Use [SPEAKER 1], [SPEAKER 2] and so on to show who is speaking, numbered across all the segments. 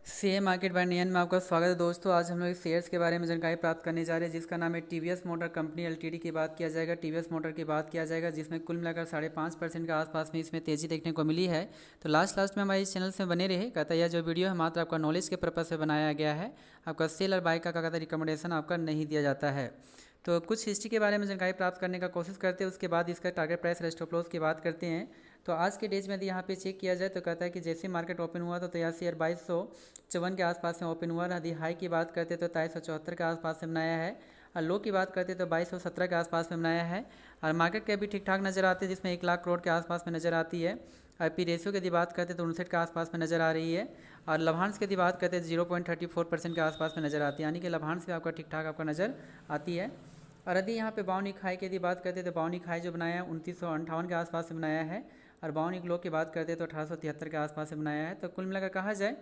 [SPEAKER 1] Share market bye नियन में आपका स्वागत है दोस्तों। आज हम लोग इस शेयर्स के बारे में जानकारी प्राप्त करने जा रहे हैं जिसका नाम है टीवीएस मोटर कंपनी एलटीडी की बात किया जाएगा। टीवीएस मोटर की बात किया जाएगा जिसमें कुल मिलाकर 5.5% के आसपास में इसमें तेज़ी देखने को मिली है। तो लास्ट में हमारे इस चैनल से बने रहे। कहता है यह जो वीडियो है मात्र आपका नॉलेज के पर्पज़ से बनाया गया है। आपका सेल और बाय का कहता है रिकमेंडेशन आपका नहीं दिया जाता है। तो कुछ हिस्ट्री के बारे में जानकारी प्राप्त करने का कोशिश करते हैं, उसके बाद इसका टारगेट प्राइस और स्टॉप लॉस की बात करते हैं। तो आज के डेज में यदि यहाँ पे चेक किया जाए तो कहता है कि जैसे मार्केट ओपन हुआ तो यह शेयर 2254 के आसपास में ओपन हुआ। यदि हाई की बात करते तो 2374 के आसपास में बनाया है और लो की बात करते तो 2217 के आसपास में बनाया है। और मार्केट कैप भी ठीक ठाक नज़र आती है जिसमें 1 लाख करोड़ के आसपास में नज़र आती है। और पी रेशियो की यदि बात करते तो 59 के आसपास में नज़र आ रही है। और लभांश की यदि बात करते तो 0.34% के आसपास में नज़र आती है, यानी कि लभांश भी आपका ठीक ठाक आपका नज़र आती है। और यदि यहाँ पे बाउनिक हाई की यदि बात करते हैं तो बाउनिक हाई जो बनाया है 2958 के आसपास से बनाया है। और बाउनिक लो की बात करते हैं तो 1873 के आसपास से बनाया है। तो कुल मिलाकर कहा जाए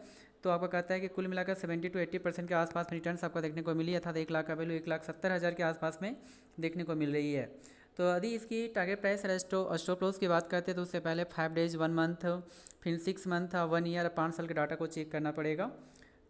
[SPEAKER 1] तो आपको कहता है कि कुल मिलाकर 70 to 80% के आसपास में रिटर्न्स आपको देखने को मिली, अर्थात 1 लाख का वैल्यू 1,70,000 के आसपास में देखने को मिल रही है। तो यदि इसकी टारगेट प्राइस और स्टॉप लॉस की बात करते हैं तो उससे पहले 5 डेज 1 मंथ फिर 6 मंथ 1 ईयर 5 साल के डाटा को चेक करना पड़ेगा।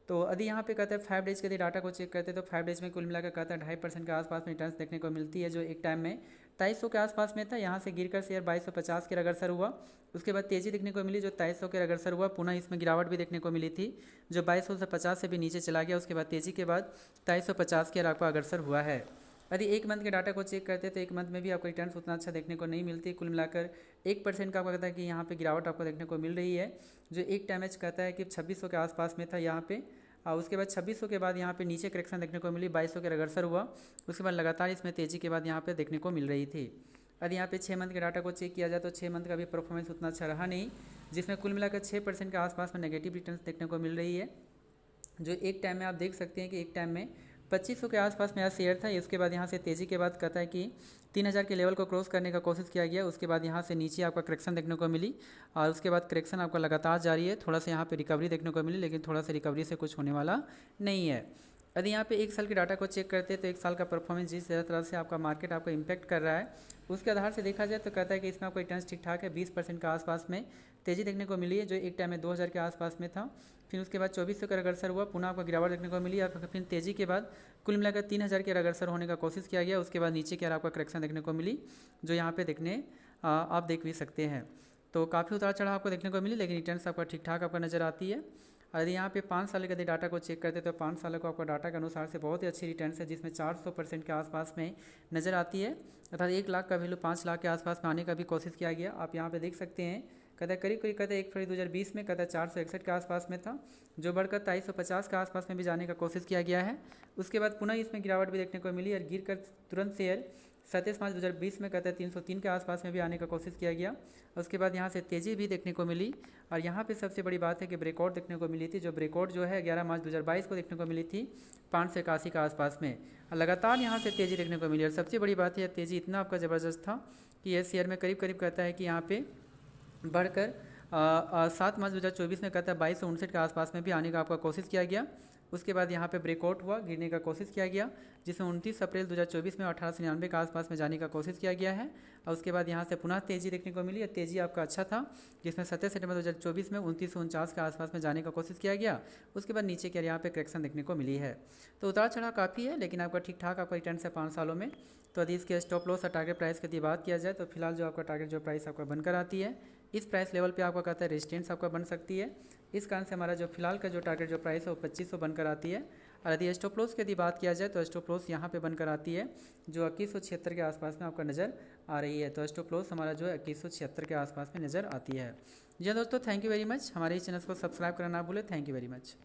[SPEAKER 1] तो यदि यहाँ पे कहते हैं 5 डेज के यदि डाटा को चेक करते हैं तो 5 डेज में कुल मिलाकर कहता है 2.5% के आसपास में रिटर्न्स देखने को मिलती है, जो एक टाइम में 2300 के आसपास में था। यहाँ से गिरकर शेयर 2250 के अग्रसर हुआ। उसके बाद तेज़ी देखने को मिली जो 2300 के अग्रसर हुआ। पुनः इसमें गिरावट भी देखने को मिली थी जो 2250 से भी नीचे चला गया। उसके बाद तेज़ी के बाद 2350 के आपका अग्रसर हुआ है। यदि 1 मंथ के डाटा को चेक करते हैं तो 1 मंथ में भी आपको रिटर्न्स उतना अच्छा देखने को नहीं मिलती। कुल मिलाकर 1% का आपको कहता है कि यहाँ पे गिरावट आपको देखने को मिल रही है, जो एक टाइम एच कहता है कि 2600 के आसपास में था यहाँ पे। और उसके बाद 2600 के बाद यहाँ पे नीचे करेक्शन देखने को मिली, 2200 के अग्रसर हुआ। उसके बाद लगातार इसमें तेज़ी के बाद यहाँ पे देखने को मिल रही थी। यदि यहाँ पे 6 मंथ के डाटा को चेक किया जाए तो 6 मंथ का भी परफॉर्मेंस उतना अच्छा रहा नहीं, जिसमें कुल मिलाकर 6% के आसपास में नेगेटिव रिटर्न्स देखने को मिल रही है, जो एक टाइम में आप देख सकते हैं कि एक टाइम में 2500 के आसपास मेरा शेयर था। उसके बाद यहाँ से तेज़ी के बाद कहता है कि 3000 के लेवल को क्रॉस करने का कोशिश किया गया। उसके बाद यहाँ से नीचे आपका करेक्शन देखने को मिली और उसके बाद करेक्शन आपका लगातार जारी है। थोड़ा सा यहाँ पे रिकवरी देखने को मिली, लेकिन थोड़ा सा रिकवरी से कुछ होने वाला नहीं है। यदि यहाँ पे 1 साल के डाटा को चेक करते हैं तो 1 साल का परफॉर्मेंस जिस तरह से आपका मार्केट आपको इम्पैक्ट कर रहा है उसके आधार से देखा जाए तो कहता है कि इसमें आपको रिटर्न्स ठीक ठाक है। 20% के आसपास में तेज़ी देखने को मिली है, जो एक टाइम में 2000 के आसपास में था। फिर उसके बाद 2400 का अग्रसर हुआ, पुनः आपको गिरावट देखने को मिली और फिर तेज़ी के बाद कुल मिलाकर 3000 के अग्रसर होने का कोशिश किया गया। उसके बाद नीचे की आपका करेक्शन देखने को मिली, जो यहाँ पे आप देख भी सकते हैं। तो काफ़ी उतार चढ़ाव आपको देखने को मिली, लेकिन रिटर्न्स आपका ठीक ठाक आपका नज़र आती है। और यदि यहाँ पे 5 साल के यदि डाटा को चेक करते तो 5 साल को आपको डाटा के अनुसार से बहुत ही अच्छी रिटर्न्स है, जिसमें 400% के आसपास में नज़र आती है। अर्थात 1 लाख का वैल्यू 5 लाख के आसपास में आने का भी कोशिश किया गया। आप यहाँ पे देख सकते हैं कहता है करीब 1 फरवरी 2020 में कहता है 461 के आसपास में था, जो बढ़कर 2350 के आसपास में भी जाने का कोशिश किया गया है। उसके बाद पुनः इसमें गिरावट भी देखने को मिली और गिर कर तुरंत शेयर 27 मार्च 2020 में कहता है 303 के आसपास में भी आने का कोशिश किया गया। उसके बाद यहाँ से तेज़ी भी देखने को मिली और यहाँ पे सबसे बड़ी बात है कि ब्रेकआउट देखने को मिली थी, जो ब्रेकआउट जो है 11 मार्च 2022 को देखने को मिली थी 581 के आसपास में। लगातार यहाँ से तेज़ी देखने को मिली और सबसे बड़ी बात है तेज़ी इतना आपका ज़बरदस्त था कि यह शेयर में करीब करीब कहता है कि यहाँ पे बढ़कर 7 मार्च 2024 में कहता है 2259 के आसपास में भी आने का आपका कोशिश किया गया। उसके बाद यहाँ पे ब्रेकआउट हुआ, गिरने का कोशिश किया गया, जिसमें 29 अप्रैल 2024 में 1899 के आसपास में जाने का कोशिश किया गया है। और उसके बाद यहाँ से पुनः तेज़ी देखने को मिली और तेज़ी आपका अच्छा था, जिसमें 27 सितंबर 2024 में 2949 के आसपास में जाने का कोशिश किया गया। उसके बाद नीचे की यहाँ पे करेक्शन देखने को मिली है। तो उतार चढ़ाव काफ़ी है, लेकिन आपका ठीक ठाक आपका रिटर्न है 5 सालों में। तो यदि इसके स्टॉप लॉस और टारगेट प्राइस की यदि बात किया जाए तो फिलहाल जो आपका टारगेट जो प्राइस आपका बनकर आती है, इस प्राइस लेवल पे आपका कहता है रेजिस्टेंस आपका बन सकती है। इस कारण से हमारा जो फिलहाल का जो टारगेट जो प्राइस है वो 2500 बनकर आती है। और यदि स्टॉप लॉस की यदि बात किया जाए तो स्टॉप लॉस यहाँ पे बनकर आती है, जो 2176 के आसपास में आपका नज़र आ रही है। तो स्टॉप लॉस हमारा जो है 2176 के आसपास में नज़र आती है। जी दोस्तों, थैंक यू वेरी मच। हमारे इस चैनल को सब्सक्राइब करना ना भूलें। Thank you very much.